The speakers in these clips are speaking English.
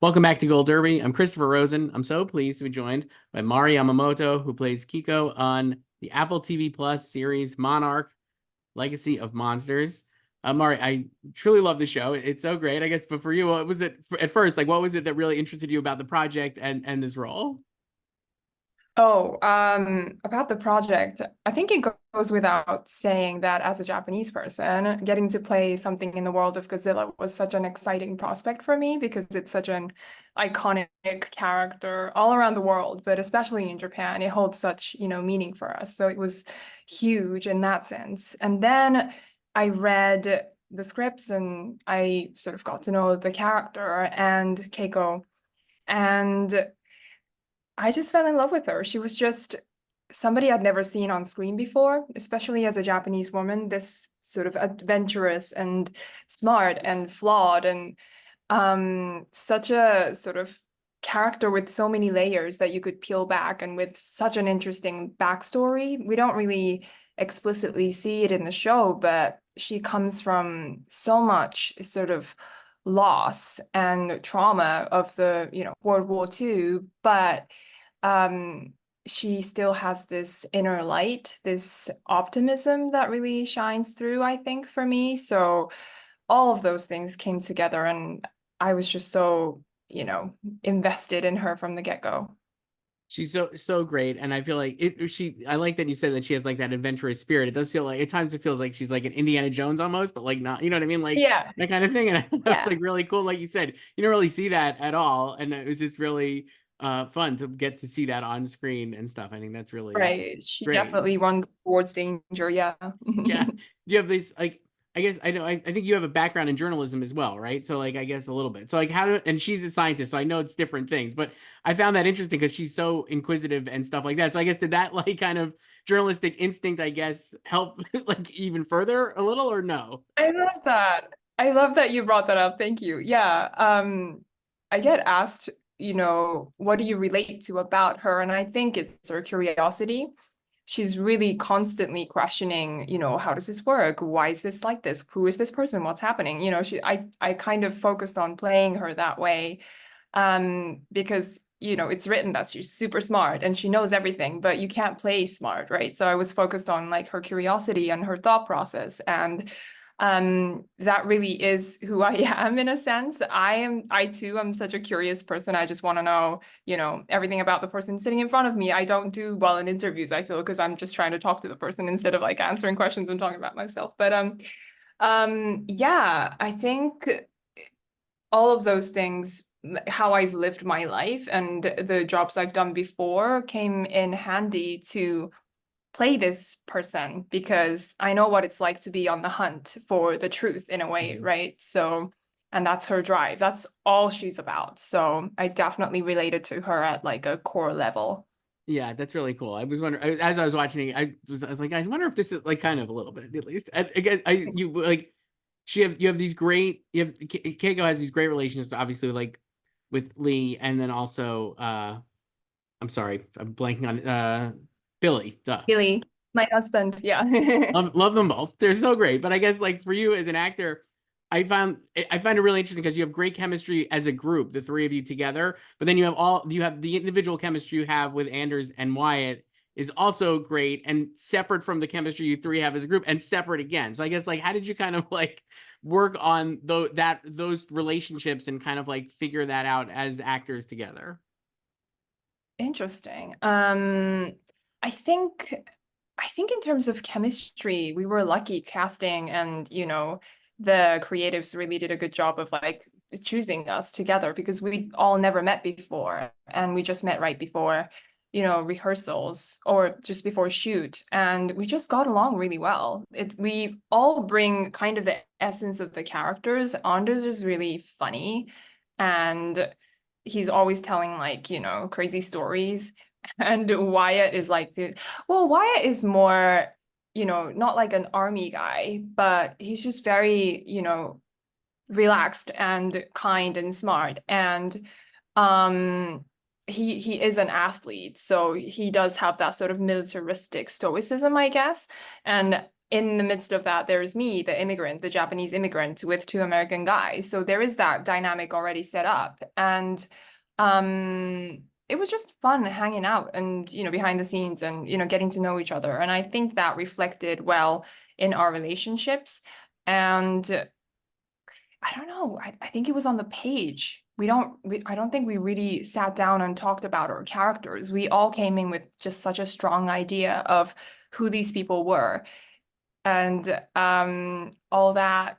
Welcome back to Gold Derby. I'm Christopher Rosen. I'm so pleased to be joined by Mari Yamamoto, who plays Keiko on the Apple TV Plus series Monarch, Legacy of Monsters. Mari, I truly love the show. It's so great. I guess, but for you, what was it at first? Like, what was it that really interested you about the project and this role? About the project, I think it goes without saying that as a Japanese person, getting to play something in the world of Godzilla was such an exciting prospect for me because it's such an iconic character all around the world, but especially in Japan, it holds such, meaning for us. So it was huge in that sense. And then I read the scripts and I sort of got to know the character and Keiko. And I just fell in love with her. She was just somebody I'd never seen on screen before, especially as a Japanese woman, this sort of adventurous and smart and flawed and such a sort of character with so many layers that you could peel back and with such an interesting backstory. We don't really explicitly see it in the show, but she comes from so much sort of loss and trauma of the, World War II, but um she still has this inner light, this optimism that really shines through, I think, for me. So all of those things came together and I was just so, invested in her from the get-go. She's so great, and I feel like it. I like that you said that she has like that adventurous spirit. It does feel like at times it feels like she's like an Indiana Jones almost, but like not. You know what I mean? Like Yeah, that kind of thing. And it's yeah, like really cool. Like you said, you don't really see that at all, and it was just really fun to get to see that on screen and stuff. I think that's really right. She great. definitely runs towards danger. Yeah. Yeah. You have this like I guess I know I think you have a background in journalism as well, right? So like I guess a little bit. So like how do and she's a scientist, so I know it's different things, but I found that interesting because she's so inquisitive and stuff like that. So I guess did that like kind of journalistic instinct, I guess, help like even further a little or no? I love that. I love that you brought that up. Thank you. Yeah. I get asked, what do you relate to about her? And I think it's her curiosity. She's really constantly questioning, how does this work? Why is this like this? Who is this person? What's happening? I kind of focused on playing her that way, because it's written that she's super smart and she knows everything, but you can't play smart, right? So I was focused on like her curiosity and her thought process, and that really is who I am in a sense. I too am such a curious person. I just want to know, everything about the person sitting in front of me. I don't do well in interviews, I feel, because I'm just trying to talk to the person instead of like answering questions and talking about myself. But yeah, I think all of those things, how I've lived my life and the jobs I've done before came in handy to play this person because I know what it's like to be on the hunt for the truth in a way, Mhm. right? So, and that's her drive. That's all she's about. So I definitely related to her at like a core level. Yeah, that's really cool. I was wondering as I was watching it, I was like, I wonder if this is like kind of a little bit at least. I guess I you like you have these great Keiko has these great relationships obviously like with Lee and then also I'm sorry, I'm blanking on Billy. Duh. Really, my husband, yeah. Love them both. They're so great. But I guess like for you as an actor, I find it really interesting because you have great chemistry as a group, the three of you together. But then you have the individual chemistry you have with Anders and Wyatt is also great and separate from the chemistry you three have as a group and separate again. So I guess like how did you kind of like work on those relationships and kind of like figure that out as actors together? Interesting. I think I think in terms of chemistry, we were lucky casting and, the creatives really did a good job of like choosing us together because we all never met before and we just met right before, rehearsals or just before shoot and we just got along really well. We all bring kind of the essence of the characters. Anders is really funny and he's always telling like, crazy stories. And Wyatt is like well, Wyatt is more, not like an army guy, but he's just very, relaxed and kind and smart. And um he is an athlete, so he does have that sort of militaristic stoicism, I guess. And in the midst of that, there's me, the immigrant, the Japanese immigrant with two American guys. So there is that dynamic already set up. And it was just fun hanging out and, behind the scenes and, getting to know each other. And I think that reflected well in our relationships. And I don't know, I think it was on the page. I don't think we really sat down and talked about our characters. We all came in with just such a strong idea of who these people were. And all that,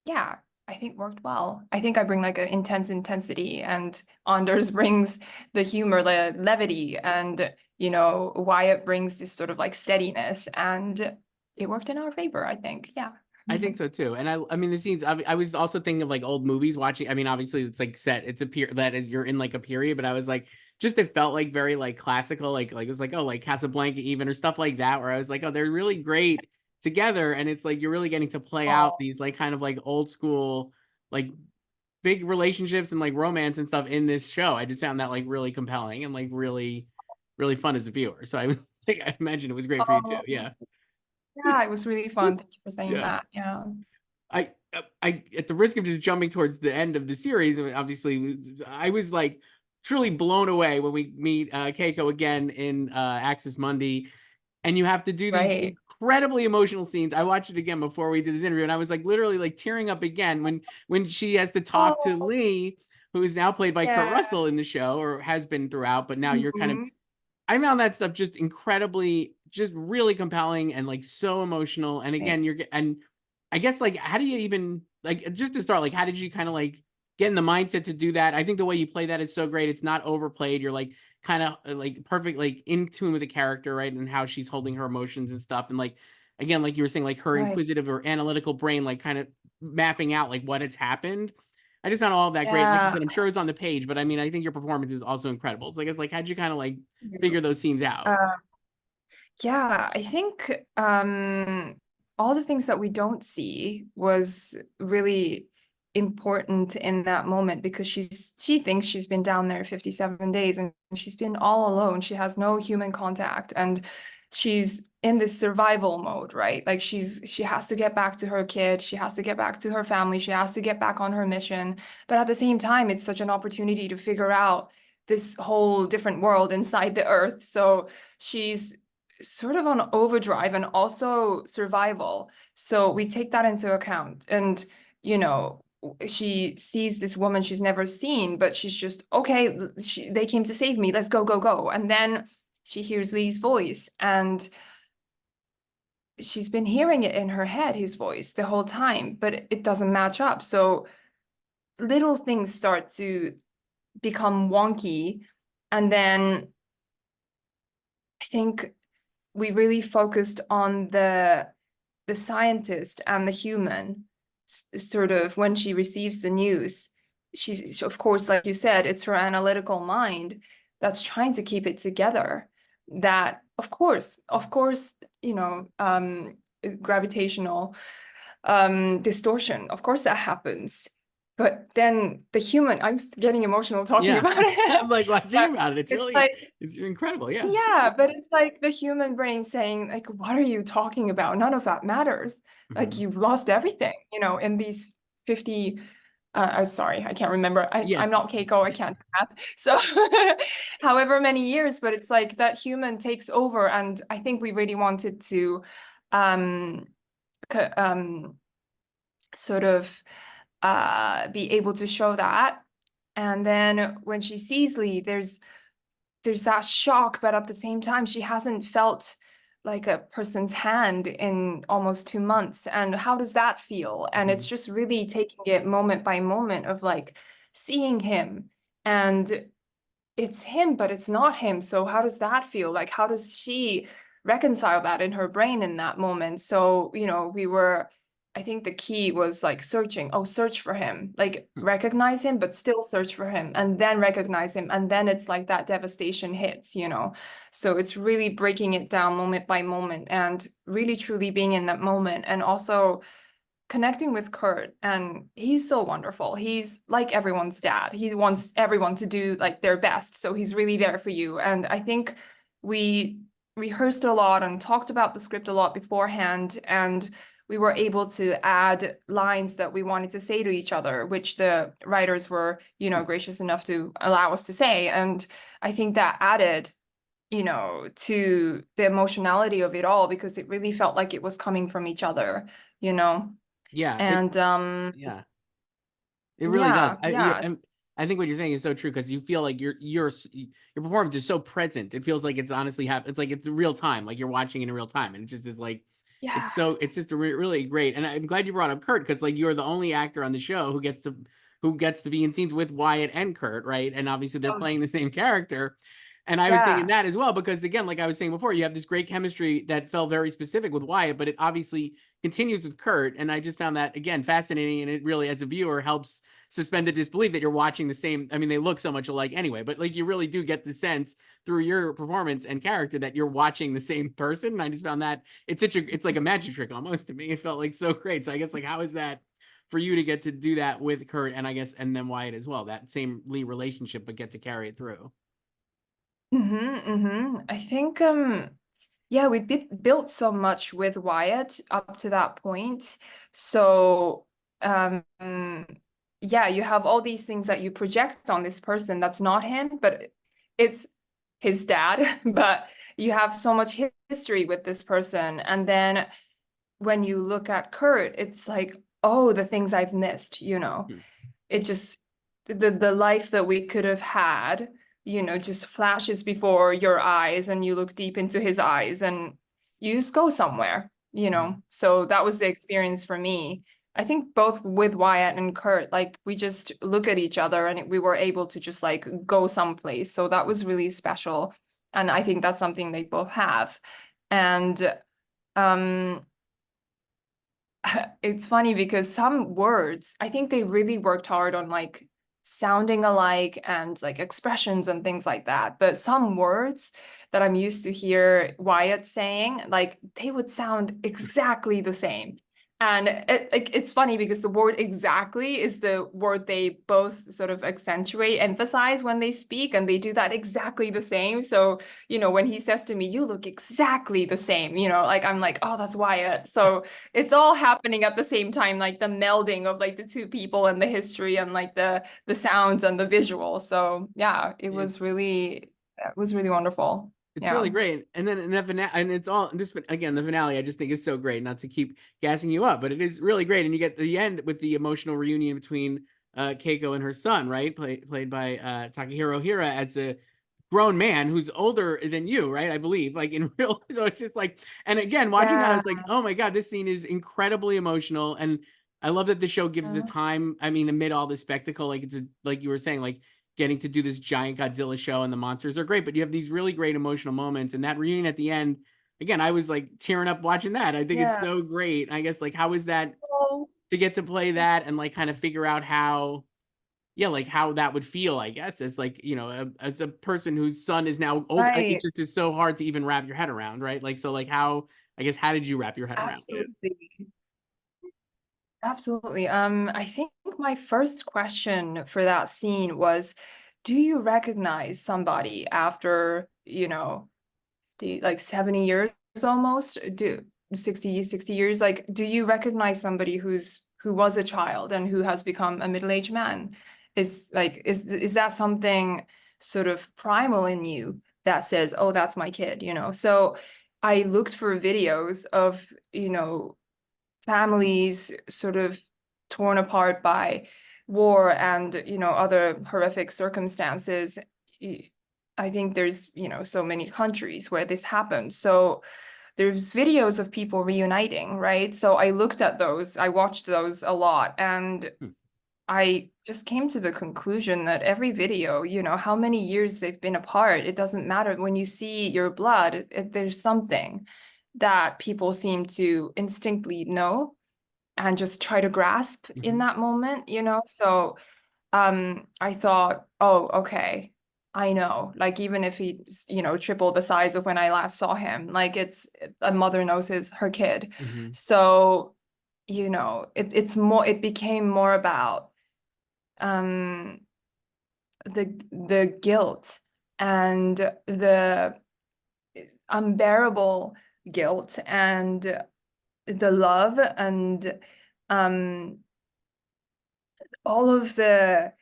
yeah, I think worked well. I think I bring like an intense intensity, and Anders brings the humor, the levity, and Wyatt brings this sort of like steadiness, and it worked in our favor, I think. Yeah. I think so too. And I mean, the scenes, I was also thinking of like old movies watching. I mean, obviously it's like set, it's a period that is, you're in like a period, but I was like, just, it felt like very like classical, like it was like, oh, like Casablanca even, or stuff like that, where I was like, oh, they're really great together. And it's like, you're really getting to play out Oh, these like kind of like old school, like big relationships and like romance and stuff in this show. I just found that like really compelling and like really, really fun as a viewer. So I was like, I imagine it was great for you too. oh, Yeah. yeah, it was really fun. Thank you for saying Yeah. that. Yeah. I, at the risk of just jumping towards the end of the series, obviously, I was like truly blown away when we meet Keiko again in Axis Mundi, and you have to do these Right. incredibly emotional scenes. I watched it again before we did this interview, and I was like literally like tearing up again when she has to talk to Oh, Lee, who is now played by Kurt yeah. Russell in the show, or has been throughout, but now you're kind of. Mhm. I found that stuff just incredibly, just really compelling and like so emotional. And Right. again, and I guess like, how do you even like, just to start, like, how did you kind of like get in the mindset to do that? I think the way you play that is so great. It's not overplayed. You're like kind of like perfect, like in tune with the character, right? And how she's holding her emotions and stuff. And like, again, like you were saying, like her Right. inquisitive or analytical brain, like kind of mapping out like what has happened. I just found all of that great. Like you Yeah. said, I'm sure it's on the page, but I mean, I think your performance is also incredible. So I guess like, how'd you kind of like figure those scenes out? Uh, yeah, I think all the things that we don't see was really important in that moment, because she thinks she's been down there 57 days and she's been all alone. She has no human contact, and she's in this survival mode, right? Like she has to get back to her kid, she has to get back to her family, she has to get back on her mission. But at the same time, it's such an opportunity to figure out this whole different world inside the earth. So she's sort of on overdrive and also survival. So we take that into account. And, she sees this woman she's never seen, but she's just, okay, they came to save me. Let's go, go, go. And then she hears Lee's voice, and she's been hearing it in her head, his voice, the whole time, but it doesn't match up. So little things start to become wonky. And then I think we really focused on the scientist and the human, sort of when she receives the news. She's, of course, like you said, it's her analytical mind that's trying to keep it together. That, of course, gravitational distortion, of course that happens. But then the human, I'm getting emotional talking Yeah. about it. I'm like, well, But think about it. It's it's really, like, it's incredible. Yeah. yeah, but it's like the human brain saying, like, what are you talking about? None of that matters. Like, Mhm. you've lost everything, in these 50, I'm sorry, I can't remember. Yeah. I'm not Keiko, I can't do math. So however many years, but it's like that human takes over. And I think we really wanted to um, um, sort of be able to show that. And then when she sees Lee, there's that shock, but at the same time, she hasn't felt like a person's hand in almost 2 months. And how does that feel? And it's Mhm. just really taking it moment by moment of like seeing him, and it's him, but it's not him. So how does that feel? Like, how does she reconcile that in her brain in that moment? So, I think the key was like searching. Oh, search for him. Like recognize him, but still search for him, and then recognize him. And then it's like that devastation hits. So it's really breaking it down moment by moment and really truly being in that moment. And also connecting with Kurt, and he's so wonderful. He's like everyone's dad. He wants everyone to do like their best. So he's really there for you. And I think we rehearsed a lot and talked about the script a lot beforehand, and we were able to add lines that we wanted to say to each other, which the writers were, gracious enough to allow us to say. And I think that added, to the emotionality of it all, because it really felt like it was coming from each other, you know? Yeah, And yeah. It really does. yeah, yeah, I think what you're saying is so true because you feel like your performance is so present. It feels like it's honestly happening. It's like it's real time, like you're watching in real time, and it just is like yeah. it's just really great. And I'm glad you brought up Kurt because like you're the only actor on the show who gets to be in scenes with Wyatt and Kurt, right? And obviously they're Oh, playing the same character. And I was thinking yeah. that as well because again, like I was saying before, you have this great chemistry that felt very specific with Wyatt, but it obviously continues with Kurt. And I just found that again fascinating, and it really, as a viewer, helps suspended disbelief that you're watching the same. I mean, they look so much alike anyway, but like you really do get the sense through your performance and character that you're watching the same person. And I just found that it's like a magic trick almost to me. It felt like so great. So I guess like how is that for you to get to do that with Kurt and I guess and then Wyatt as well, that same Lee relationship, but get to carry it through. I think yeah, we built so much with Wyatt up to that point. So um yeah, you have all these things that you project on this person that's not him, but it's his dad. But you have so much history with this person. And then when you look at Kurt, it's like, oh, the things I've missed, Hmm. it just the life that we could have had, just flashes before your eyes, and you look deep into his eyes and you just go somewhere. So that was the experience for me. I think both with Wyatt and Kurt, like we just look at each other and we were able to just like go someplace. So that was really special. And I think that's something they both have. And um it's funny because some words, I think they really worked hard on like sounding alike and like expressions and things like that. But some words that I'm used to hear Wyatt saying, like they would sound exactly the same. And it's funny because the word exactly is the word they both sort of accentuate, emphasize when they speak, and they do that exactly the same. So, when he says to me, you look exactly the same, like I'm like, oh, that's Wyatt. So it's all happening at the same time, like the melding of like the two people and the history and like the sounds and the visual. So yeah, it was really wonderful. It's really Yeah. great. And then in the finale, and it's all this again, the finale, I just think is so great. Not to keep gassing you up, but it is really great. And you get the end with the emotional reunion between Keiko and her son, right? Played by Takahiro Hira as a grown man who's older than you, right? I believe, like in real. So it's just like, and again, watching that, I Yeah. was like, oh my God, this scene is incredibly emotional. And I love that the show gives the time. I mean, amid all the spectacle, like like you were saying, like getting to do this giant Godzilla show and the monsters are great, but you have these really great emotional moments. And that reunion at the end, again, I was like tearing up watching that. I think it's Yeah. so great. I guess like how is that Oh, to get to play that and like kind of figure out how, yeah, like how that would feel, I guess, as like, as a person whose son is now old. It right. just is so hard to even wrap your head around, right? Like, so like how, I guess, how did you wrap your head around it? Absolutely. Absolutely. I think my first question for that scene was, do you recognize somebody after, like 70 years almost? Do 60 years? Like, do you recognize somebody who was a child and who has become a middle-aged man? Is that something sort of primal in you that says, oh, that's my kid? So I looked for videos of, families sort of torn apart by war and other horrific circumstances. I think there's so many countries where this happens. So there's videos of people reuniting, right? So I looked at those, I watched those a lot, and Hmm. I just came to the conclusion that every video, how many years they've been apart, it doesn't matter. When you see your blood, there's something that people seem to instinctively know and just try to grasp in Mhm. that moment. So I thought, oh, okay, I know. Like even if he's, triple the size of when I last saw him, like it's a mother knows her kid. Mhm. So, it became more about um the guilt and the unbearable guilt and the love and um all of the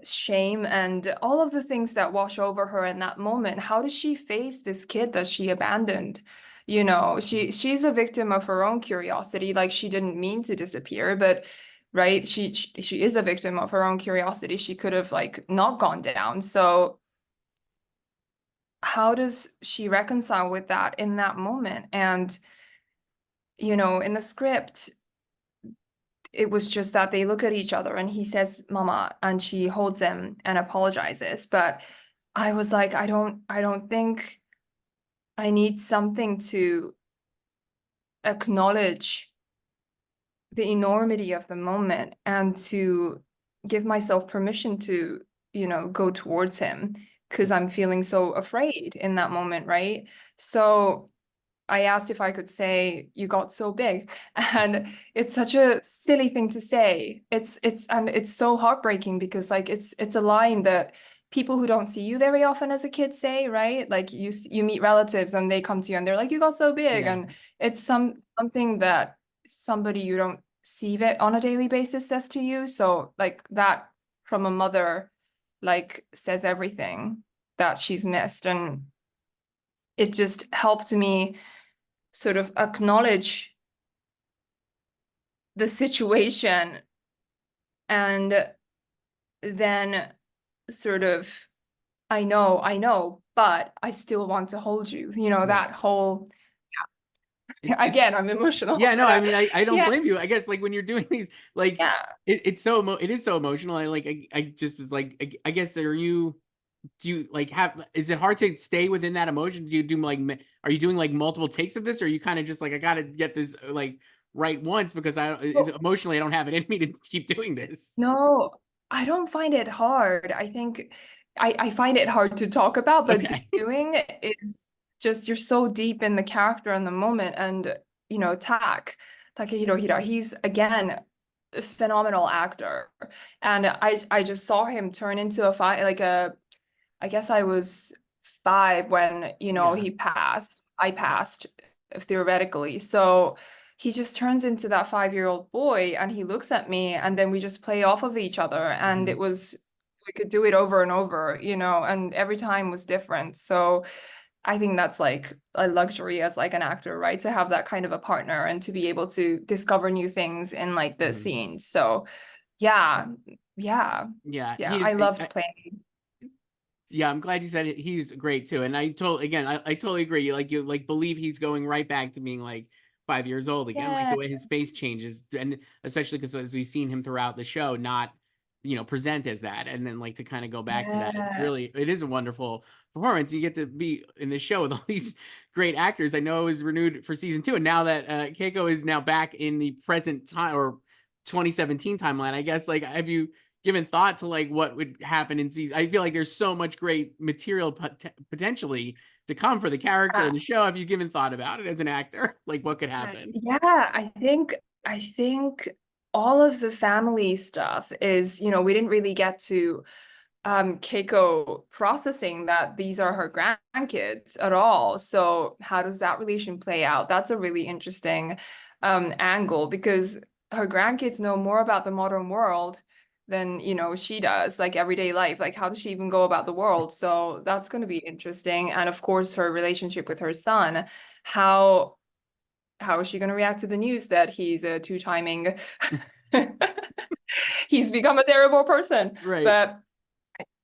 shame and all of the things that wash over her in that moment. How does she face this kid that she abandoned? You know, she's a victim of her own curiosity. Like, she didn't mean to disappear, but right, she is a victim of her own curiosity. She could have like not gone down. So how does she reconcile with that in that moment? And you know, in the script, it was just that they look at each other and he says mama and she holds him and apologizes. But I was like, I don't think I need something to acknowledge the enormity of the moment and to give myself permission to, you know, go towards him because I'm feeling so afraid in that moment, right? So I asked if I could say you got so big, and it's such a silly thing to say. It's so heartbreaking because like it's a line that people who don't see you very often as a kid say, right? Like you meet relatives and they come to you and they're like you got so big, Yeah. and it's something that somebody you don't see it on a daily basis says to you. So like that from a mother like says everything that she's missed, and it just helped me sort of acknowledge the situation and then sort of I know, but I still want to hold you. You know, Right. that whole It's again, I'm emotional, Yeah, no, but I mean, I don't yeah, blame you. I guess like when you're doing these, like yeah. it is so emotional. I just was like, I guess do you like have, is it hard to stay within that emotion? Do you do like, are you doing like multiple takes of this? Or are you kind of just like, I gotta get this like right once because Well, emotionally I don't have it in me to keep doing this. no, I don't find it hard. I think I find it hard to talk about, but Okay. doing is just you're so deep in the character and the moment. And you know, Takehiro Hira, he's again a phenomenal actor. And I just saw him turn into a five like a I guess I was 5 when, you know, Yeah. he passed. I passed theoretically. So he just turns into that 5-year-old boy and he looks at me and then we just play off of each other. And Mhm. it was, we could do it over and over, you know, and every time was different. So I think that's like a luxury as like an actor, right? To have that kind of a partner and to be able to discover new things in like the Mhm. scenes. So yeah, yeah, Yeah, yeah. he I is. loved playing. Yeah, I'm glad you said it. He's great too. And I totally agree. You like believe he's going right back to being like 5 years old again, like Yeah. the way his face changes. And especially because as we've seen him throughout the show, not, present as that. And then like to kind of go back to that. Yeah. It is a wonderful performance. You get to be in this show with all these great actors. I know it was renewed for season 2. And now that Keiko is now back in the present time or 2017 timeline, I guess, like, have you given thought to like what would happen in season? I feel like there's so much great material potentially to come for the character in the show. Have you given thought about it as an actor? Like what could happen? Yeah, I think all of the family stuff is, you know, we didn't really get to Keiko processing that these are her grandkids at all. So how does that relation play out? That's a really interesting angle because her grandkids know more about the modern world than, you know, she does, like everyday life. Like how does she even go about the world? So that's going to be interesting. And of course, her relationship with her son, how how is she going to react to the news that he's a two-timing he's become a terrible person? Right. But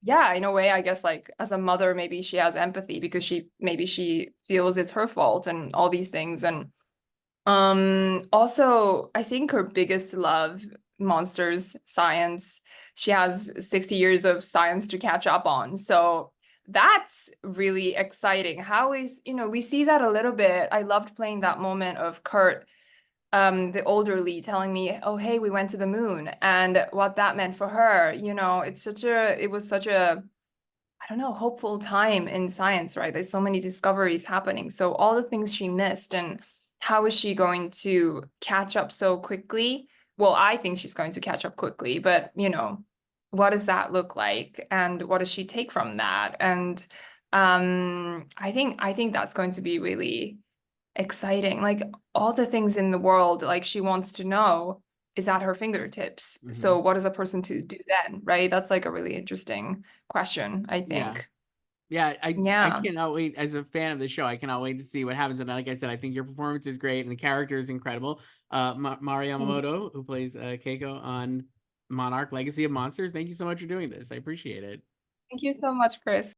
yeah, in a way, I guess like as a mother, maybe she has empathy because she feels it's her fault and all these things. And also I think her biggest love, monsters, science. She has 60 years of science to catch up on. So that's really exciting. How is, you know, we see that a little bit. I loved playing that moment of Kurt, the older lead telling me, "Oh, hey, we went to the moon," and what that meant for her. You know, it was such a, I don't know, hopeful time in science, right? There's so many discoveries happening. So all the things she missed, and how is she going to catch up so quickly? Well, I think she's going to catch up quickly, but you know, what does that look like? And what does she take from that? And I think that's going to be really exciting. Like all the things in the world, like she wants to know is at her fingertips. Hmm. So what is a person to do then, right? That's like a really interesting question, I Yeah. think. Yeah, I Yeah. cannot wait. As a fan of the show, I cannot wait to see what happens. And like I said, I think your performance is great and the character is incredible. Mari Thank Yamamoto, who plays Keiko on Monarch Legacy of Monsters, thank you so much for doing this. I appreciate it. you so much, Chris.